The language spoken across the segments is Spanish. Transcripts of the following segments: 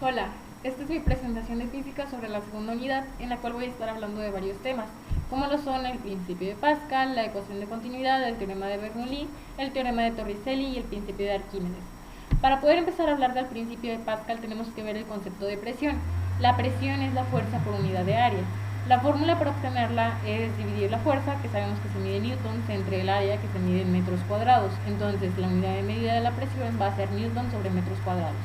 Hola, esta es mi presentación de física sobre la segunda unidad, en la cual voy a estar hablando de varios temas, como lo son el principio de Pascal, la ecuación de continuidad, el teorema de Bernoulli, el teorema de Torricelli y el principio de Arquímedes. Para poder empezar a hablar del principio de Pascal tenemos que ver el concepto de presión. La presión es la fuerza por unidad de área. La fórmula para obtenerla es dividir la fuerza, que sabemos que se mide en newtons, entre el área, que se mide en metros cuadrados. Entonces la unidad de medida de la presión va a ser newton sobre metros cuadrados.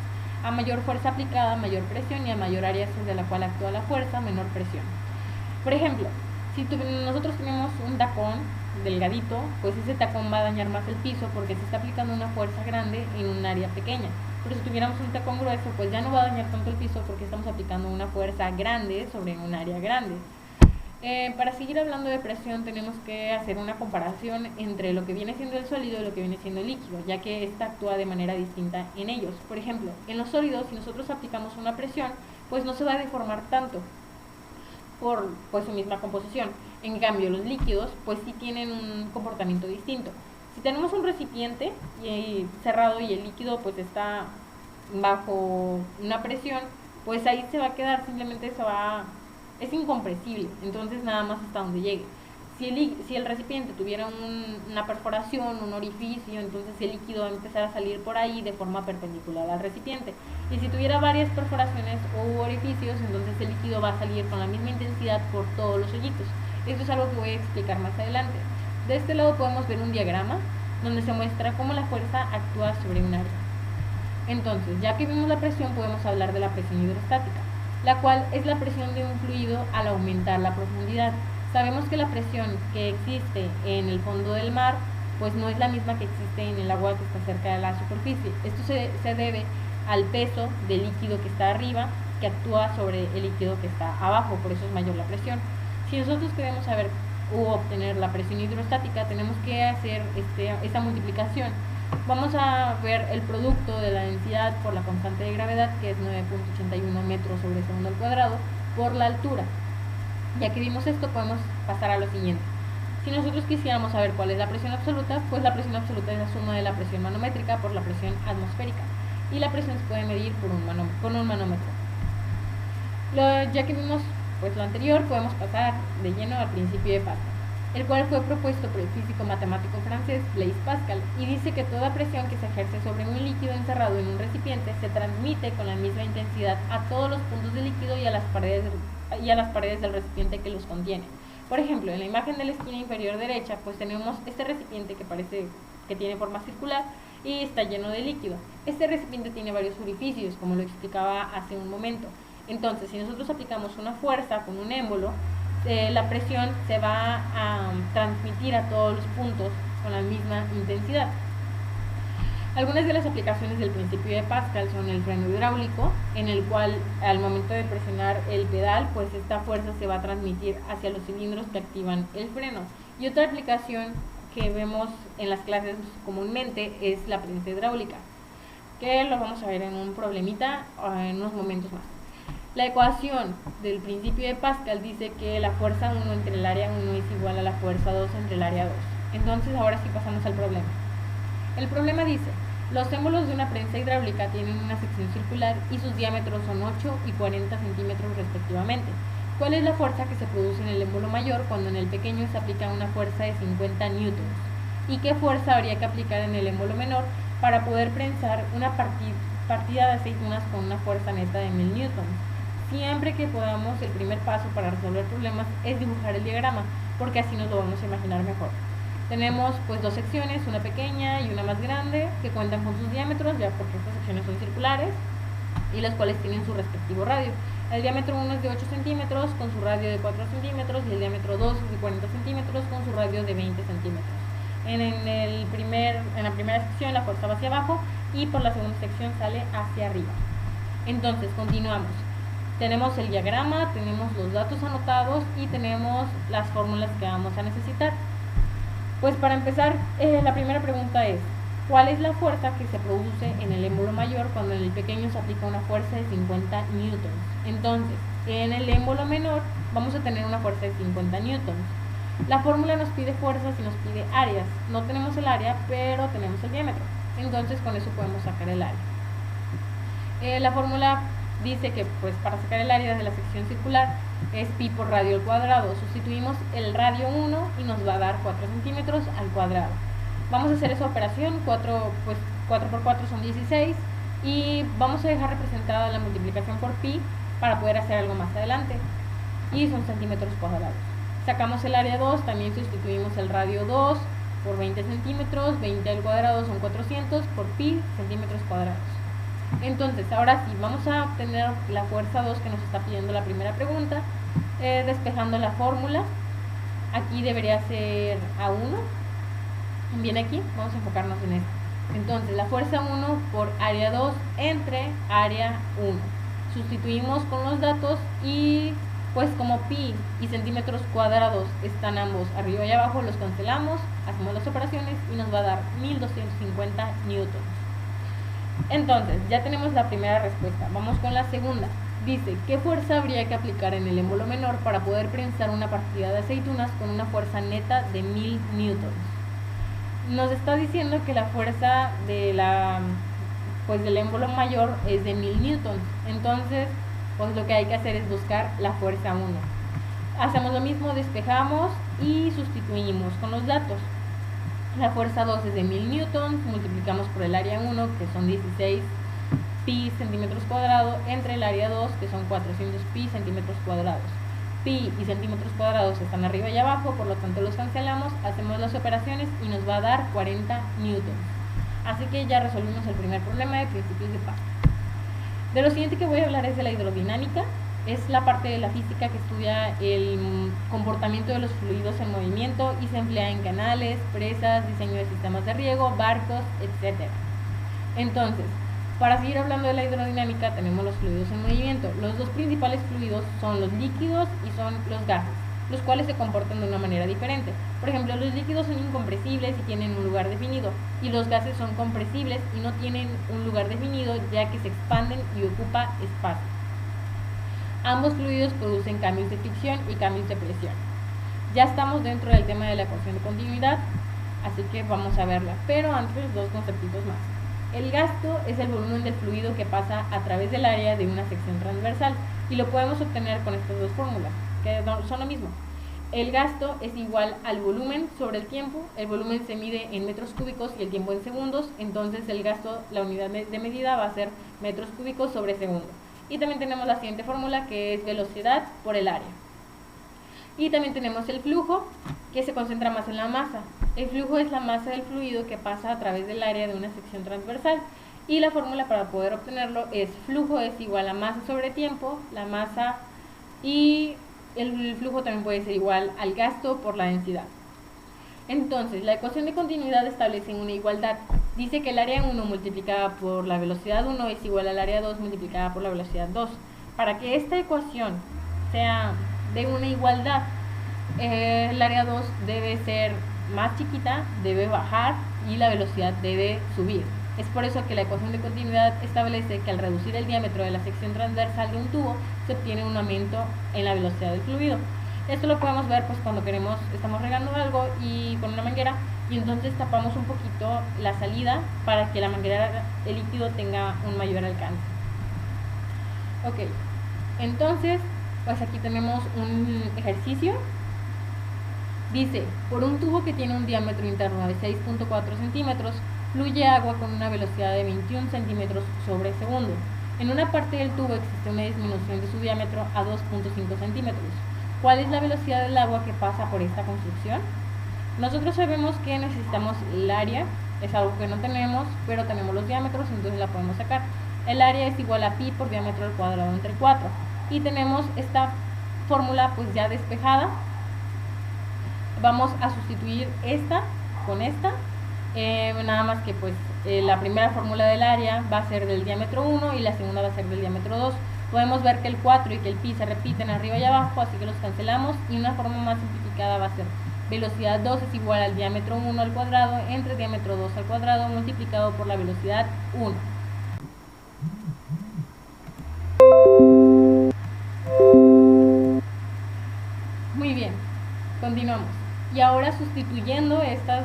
A mayor fuerza aplicada, mayor presión, y a mayor área sobre la cual actúa la fuerza, menor presión. Por ejemplo, si nosotros tenemos un tacón delgadito, pues ese tacón va a dañar más el piso porque se está aplicando una fuerza grande en un área pequeña. Pero si tuviéramos un tacón grueso, pues ya no va a dañar tanto el piso porque estamos aplicando una fuerza grande sobre un área grande. Para seguir hablando de presión tenemos que hacer una comparación entre lo que viene siendo el sólido y lo que viene siendo el líquido, ya que ésta actúa de manera distinta en ellos. Por ejemplo, en los sólidos, si nosotros aplicamos una presión, pues no se va a deformar tanto por su misma composición. En cambio, los líquidos pues sí tienen un comportamiento distinto. Si tenemos un recipiente cerrado y el líquido pues está bajo una presión, pues ahí se va a quedar, simplemente es incompresible, entonces nada más hasta donde llegue. Si el recipiente tuviera una perforación, un orificio, entonces el líquido va a empezar a salir por ahí de forma perpendicular al recipiente. Y si tuviera varias perforaciones u orificios, entonces el líquido va a salir con la misma intensidad por todos los hoyitos. Esto es algo que voy a explicar más adelante. De este lado podemos ver un diagrama donde se muestra cómo la fuerza actúa sobre un área. Entonces, ya que vimos la presión, podemos hablar de la presión hidrostática, la cual es la presión de un fluido al aumentar la profundidad. Sabemos que la presión que existe en el fondo del mar pues no es la misma que existe en el agua que está cerca de la superficie. Esto se debe al peso del líquido que está arriba, que actúa sobre el líquido que está abajo, por eso es mayor la presión. Si nosotros queremos saber u obtener la presión hidrostática, tenemos que hacer esta multiplicación. Vamos a ver el producto de la densidad por la constante de gravedad, que es 9.81 metros sobre segundo al cuadrado, por la altura. Ya que vimos esto, podemos pasar a lo siguiente. Si nosotros quisiéramos saber cuál es la presión absoluta, pues la presión absoluta es la suma de la presión manométrica por la presión atmosférica. Y la presión se puede medir con un manómetro. Ya que vimos pues lo anterior, podemos pasar de lleno al principio de Pascal, el cual fue propuesto por el físico matemático francés Blaise Pascal, y dice que toda presión que se ejerce sobre un líquido encerrado en un recipiente se transmite con la misma intensidad a todos los puntos del líquido y a las paredes del recipiente que los contiene. Por ejemplo, en la imagen de la esquina inferior derecha, pues tenemos este recipiente que parece que tiene forma circular y está lleno de líquido. Este recipiente tiene varios orificios, como lo explicaba hace un momento. Entonces, si nosotros aplicamos una fuerza con un émbolo, la presión se va a transmitir a todos los puntos con la misma intensidad. Algunas de las aplicaciones del principio de Pascal son el freno hidráulico, en el cual al momento de presionar el pedal, pues esta fuerza se va a transmitir hacia los cilindros que activan el freno. Y otra aplicación que vemos en las clases comúnmente es la prensa hidráulica, que lo vamos a ver en un problemita en unos momentos más. La ecuación del principio de Pascal dice que la fuerza 1 entre el área 1 es igual a la fuerza 2 entre el área 2. Entonces ahora sí pasamos al problema. El problema dice: los émbolos de una prensa hidráulica tienen una sección circular y sus diámetros son 8 y 40 centímetros respectivamente. ¿Cuál es la fuerza que se produce en el émbolo mayor cuando en el pequeño se aplica una fuerza de 50 newtons? ¿Y qué fuerza habría que aplicar en el émbolo menor para poder prensar una partida de aceitunas con una fuerza neta de 1000 newtons? Siempre que podamos, el primer paso para resolver problemas es dibujar el diagrama, porque así nos lo vamos a imaginar mejor. Tenemos pues dos secciones, una pequeña y una más grande, que cuentan con sus diámetros, ya porque estas secciones son circulares y las cuales tienen su respectivo radio. El diámetro 1 es de 8 centímetros con su radio de 4 centímetros y el diámetro 2 es de 40 centímetros con su radio de 20 centímetros. En la primera sección la fuerza va hacia abajo y por la segunda sección sale hacia arriba. Entonces continuamos. Tenemos el diagrama, tenemos los datos anotados y tenemos las fórmulas que vamos a necesitar. Pues para empezar, la primera pregunta es: ¿cuál es la fuerza que se produce en el émbolo mayor cuando en el pequeño se aplica una fuerza de 50 newtons? Entonces, en el émbolo menor vamos a tener una fuerza de 50 newtons. La fórmula nos pide fuerzas y nos pide áreas. No tenemos el área, pero tenemos el diámetro. Entonces, con eso podemos sacar el área. La fórmula dice que pues para sacar el área de la sección circular es pi por radio al cuadrado. Sustituimos el radio 1 y nos va a dar 4 centímetros al cuadrado. Vamos a hacer esa operación, 4 por 4 son 16, y vamos a dejar representada la multiplicación por pi para poder hacer algo más adelante, y son centímetros cuadrados. Sacamos el área 2, también sustituimos el radio 2 por 20 centímetros, 20 al cuadrado son 400 por pi centímetros cuadrados. Entonces, ahora sí, vamos a obtener la fuerza 2 que nos está pidiendo la primera pregunta, despejando la fórmula. Aquí debería ser A1. Bien, aquí vamos a enfocarnos en esto. Entonces, la fuerza 1 por área 2 entre área 1. Sustituimos con los datos y pues como pi y centímetros cuadrados están ambos arriba y abajo, los cancelamos, hacemos las operaciones y nos va a dar 1250 newtons. Entonces, ya tenemos la primera respuesta. Vamos con la segunda. Dice, ¿qué fuerza habría que aplicar en el émbolo menor para poder prensar una partida de aceitunas con una fuerza neta de 1000 newtons? Nos está diciendo que la fuerza de del émbolo mayor es de 1000 newtons. Entonces, pues lo que hay que hacer es buscar la fuerza 1. Hacemos lo mismo, despejamos y sustituimos con los datos. La fuerza 2 es de 1000 newtons, multiplicamos por el área 1, que son 16 pi centímetros cuadrados, entre el área 2, que son 400 pi centímetros cuadrados. Pi y centímetros cuadrados están arriba y abajo, por lo tanto los cancelamos, hacemos las operaciones y nos va a dar 40 newtons. Así que ya resolvimos el primer problema de principios de Pascal. De lo siguiente que voy a hablar es de la hidrodinámica. Es la parte de la física que estudia el comportamiento de los fluidos en movimiento y se emplea en canales, presas, diseño de sistemas de riego, barcos, etc. Entonces, para seguir hablando de la hidrodinámica, tenemos los fluidos en movimiento. Los dos principales fluidos son los líquidos y son los gases, los cuales se comportan de una manera diferente. Por ejemplo, los líquidos son incompresibles y tienen un lugar definido, y los gases son compresibles y no tienen un lugar definido, ya que se expanden y ocupa espacio. Ambos fluidos producen cambios de fricción y cambios de presión. Ya estamos dentro del tema de la ecuación de continuidad, así que vamos a verla, pero antes dos conceptitos más. El gasto es el volumen del fluido que pasa a través del área de una sección transversal, y lo podemos obtener con estas dos fórmulas, que son lo mismo. El gasto es igual al volumen sobre el tiempo. El volumen se mide en metros cúbicos y el tiempo en segundos, entonces el gasto, la unidad de medida va a ser metros cúbicos sobre segundo. Y también tenemos la siguiente fórmula, que es velocidad por el área. Y también tenemos el flujo, que se concentra más en la masa. El flujo es la masa del fluido que pasa a través del área de una sección transversal. Y la fórmula para poder obtenerlo es flujo es igual a masa sobre tiempo, la masa, y el flujo también puede ser igual al gasto por la densidad. Entonces, la ecuación de continuidad establece una igualdad. Dice que el área 1 multiplicada por la velocidad 1 es igual al área 2 multiplicada por la velocidad 2. Para que esta ecuación sea de una igualdad, el área 2 debe ser más chiquita, debe bajar y la velocidad debe subir. Es por eso que la ecuación de continuidad establece que al reducir el diámetro de la sección transversal de un tubo se obtiene un aumento en la velocidad del fluido. Esto lo podemos ver pues cuando estamos regando algo y con una manguera, y entonces tapamos un poquito la salida para que la manguera, el líquido, tenga un mayor alcance. Ok, entonces pues aquí tenemos un ejercicio. Dice, por un tubo que tiene un diámetro interno de 6.4 centímetros, fluye agua con una velocidad de 21 centímetros sobre segundo. En una parte del tubo existe una disminución de su diámetro a 2.5 centímetros. ¿Cuál es la velocidad del agua que pasa por esta construcción? Nosotros sabemos que necesitamos el área, es algo que no tenemos, pero tenemos los diámetros, entonces la podemos sacar. El área es igual a pi por diámetro al cuadrado entre 4. Y tenemos esta fórmula pues ya despejada. Vamos a sustituir esta con esta. Nada más que pues la primera fórmula del área va a ser del diámetro 1 y la segunda va a ser del diámetro 2. Podemos ver que el 4 y que el pi se repiten arriba y abajo, así que los cancelamos, y una forma más simplificada va a ser velocidad 2 es igual al diámetro 1 al cuadrado entre diámetro 2 al cuadrado multiplicado por la velocidad 1. Muy bien, continuamos. Y ahora, sustituyendo estas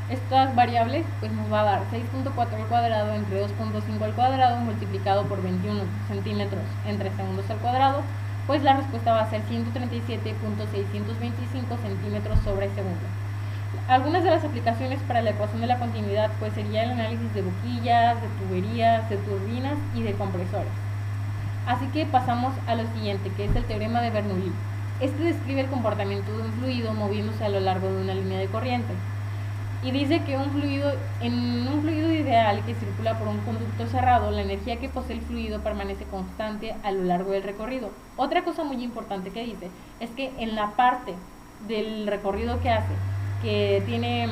Estas variables pues nos va a dar 6.4 al cuadrado entre 2.5 al cuadrado multiplicado por 21 centímetros entre segundos al cuadrado, pues la respuesta va a ser 137.625 centímetros sobre segundo. Algunas de las aplicaciones para la ecuación de la continuidad pues sería el análisis de boquillas, de tuberías, de turbinas y de compresores. Así que pasamos a lo siguiente, que es el teorema de Bernoulli. Este describe el comportamiento de un fluido moviéndose a lo largo de una línea de corriente. Y dice que en un fluido ideal que circula por un conducto cerrado, la energía que posee el fluido permanece constante a lo largo del recorrido. Otra cosa muy importante que dice es que en la parte del recorrido que hace, que tiene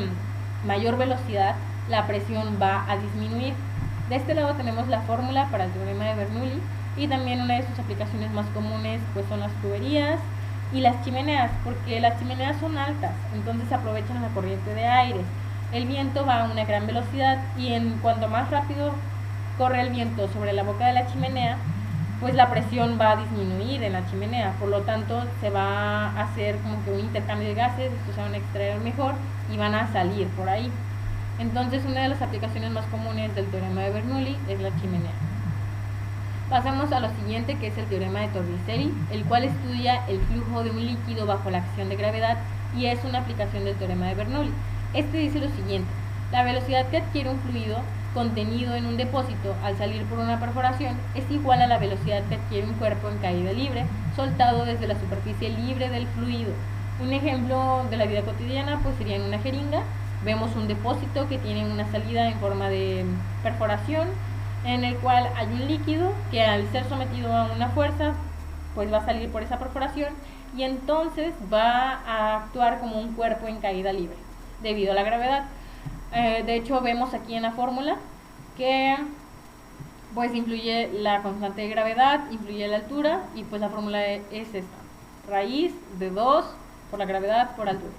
mayor velocidad, la presión va a disminuir. De este lado tenemos la fórmula para el teorema de Bernoulli, y también una de sus aplicaciones más comunes pues son las tuberías y las chimeneas, porque las chimeneas son altas, entonces aprovechan la corriente de aire. El viento va a una gran velocidad y cuanto más rápido corre el viento sobre la boca de la chimenea, pues la presión va a disminuir en la chimenea, por lo tanto se va a hacer como que un intercambio de gases, estos se van a extraer mejor y van a salir por ahí. Entonces una de las aplicaciones más comunes del teorema de Bernoulli es la chimenea. Pasamos a lo siguiente, que es el teorema de Torricelli, el cual estudia el flujo de un líquido bajo la acción de gravedad y es una aplicación del teorema de Bernoulli. Este dice lo siguiente: la velocidad que adquiere un fluido contenido en un depósito al salir por una perforación es igual a la velocidad que adquiere un cuerpo en caída libre, soltado desde la superficie libre del fluido. Un ejemplo de la vida cotidiana pues sería en una jeringa. Vemos un depósito que tiene una salida en forma de perforación, en el cual hay un líquido que al ser sometido a una fuerza pues va a salir por esa perforación y entonces va a actuar como un cuerpo en caída libre debido a la gravedad. De hecho vemos aquí en la fórmula que pues influye la constante de gravedad, influye la altura y pues la fórmula es esta: raíz de 2 por la gravedad por altura.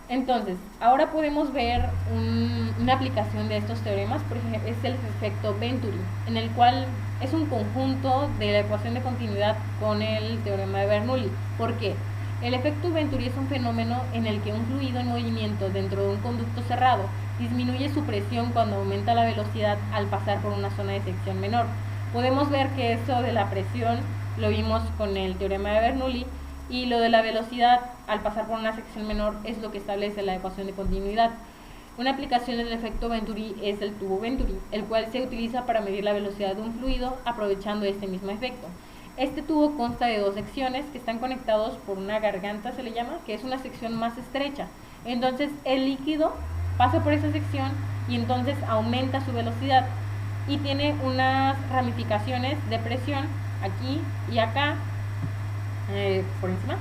Entonces, ahora podemos ver una aplicación de estos teoremas, por ejemplo, es el efecto Venturi, en el cual es un conjunto de la ecuación de continuidad con el teorema de Bernoulli. ¿Por qué? El efecto Venturi es un fenómeno en el que un fluido en movimiento dentro de un conducto cerrado disminuye su presión cuando aumenta la velocidad al pasar por una zona de sección menor. Podemos ver que eso de la presión lo vimos con el teorema de Bernoulli, y lo de la velocidad al pasar por una sección menor es lo que establece la ecuación de continuidad. Una aplicación del efecto Venturi es el tubo Venturi, el cual se utiliza para medir la velocidad de un fluido aprovechando este mismo efecto. Este tubo consta de dos secciones que están conectados por una garganta, se le llama, que es una sección más estrecha. Entonces el líquido pasa por esa sección y entonces aumenta su velocidad y tiene unas ramificaciones de presión aquí y acá por encima,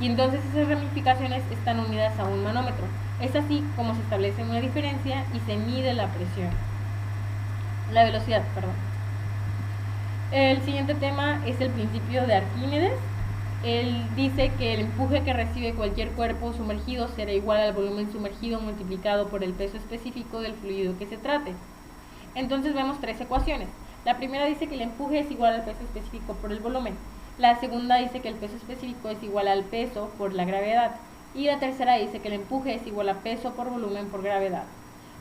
y entonces esas ramificaciones están unidas a un manómetro. Es así como se establece una diferencia y se mide la velocidad, perdón. El siguiente tema es el principio de Arquímedes. Él dice que el empuje que recibe cualquier cuerpo sumergido será igual al volumen sumergido multiplicado por el peso específico del fluido que se trate. Entonces vemos tres ecuaciones. La primera dice que el empuje es igual al peso específico por el volumen. La segunda dice que el peso específico es igual al peso por la gravedad. Y la tercera dice que el empuje es igual a peso por volumen por gravedad.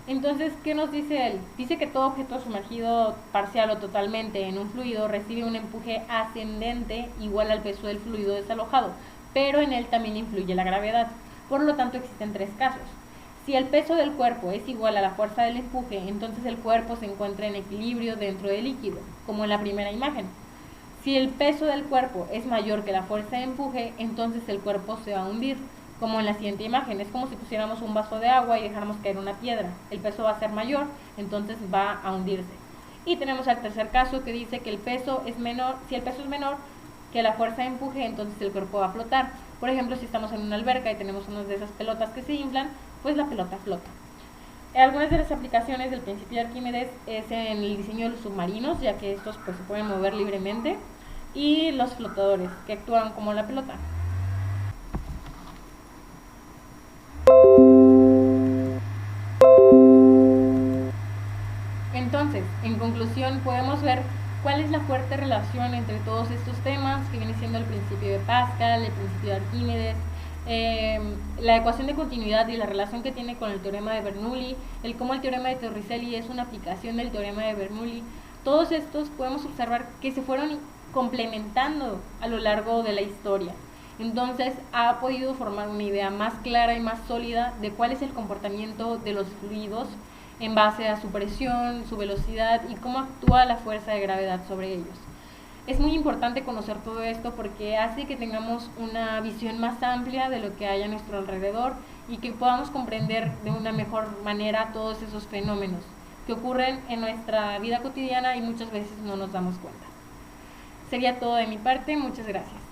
Entonces, ¿qué nos dice él? Dice que todo objeto sumergido parcial o totalmente en un fluido recibe un empuje ascendente igual al peso del fluido desalojado, pero en él también influye la gravedad. Por lo tanto, existen tres casos. Si el peso del cuerpo es igual a la fuerza del empuje, entonces el cuerpo se encuentra en equilibrio dentro del líquido, como en la primera imagen. Si el peso del cuerpo es mayor que la fuerza de empuje, entonces el cuerpo se va a hundir, como en la siguiente imagen. Es como si pusiéramos un vaso de agua y dejáramos caer una piedra. El peso va a ser mayor, entonces va a hundirse. Y tenemos el tercer caso que dice que el peso es menor, si el peso es menor que la fuerza de empuje, entonces el cuerpo va a flotar. Por ejemplo, si estamos en una alberca y tenemos una de esas pelotas que se inflan, pues la pelota flota. Algunas de las aplicaciones del principio de Arquímedes es en el diseño de los submarinos, ya que estos pues se pueden mover libremente, y los flotadores, que actúan como la pelota. Entonces, en conclusión, podemos ver cuál es la fuerte relación entre todos estos temas, que viene siendo el principio de Pascal, el principio de Arquímedes, la ecuación de continuidad y la relación que tiene con el teorema de Bernoulli, el cómo el teorema de Torricelli es una aplicación del teorema de Bernoulli. Todos estos podemos observar que se fueron complementando a lo largo de la historia. Entonces ha podido formar una idea más clara y más sólida de cuál es el comportamiento de los fluidos en base a su presión, su velocidad y cómo actúa la fuerza de gravedad sobre ellos. Es muy importante conocer todo esto porque hace que tengamos una visión más amplia de lo que hay a nuestro alrededor y que podamos comprender de una mejor manera todos esos fenómenos que ocurren en nuestra vida cotidiana y muchas veces no nos damos cuenta. Sería todo de mi parte, muchas gracias.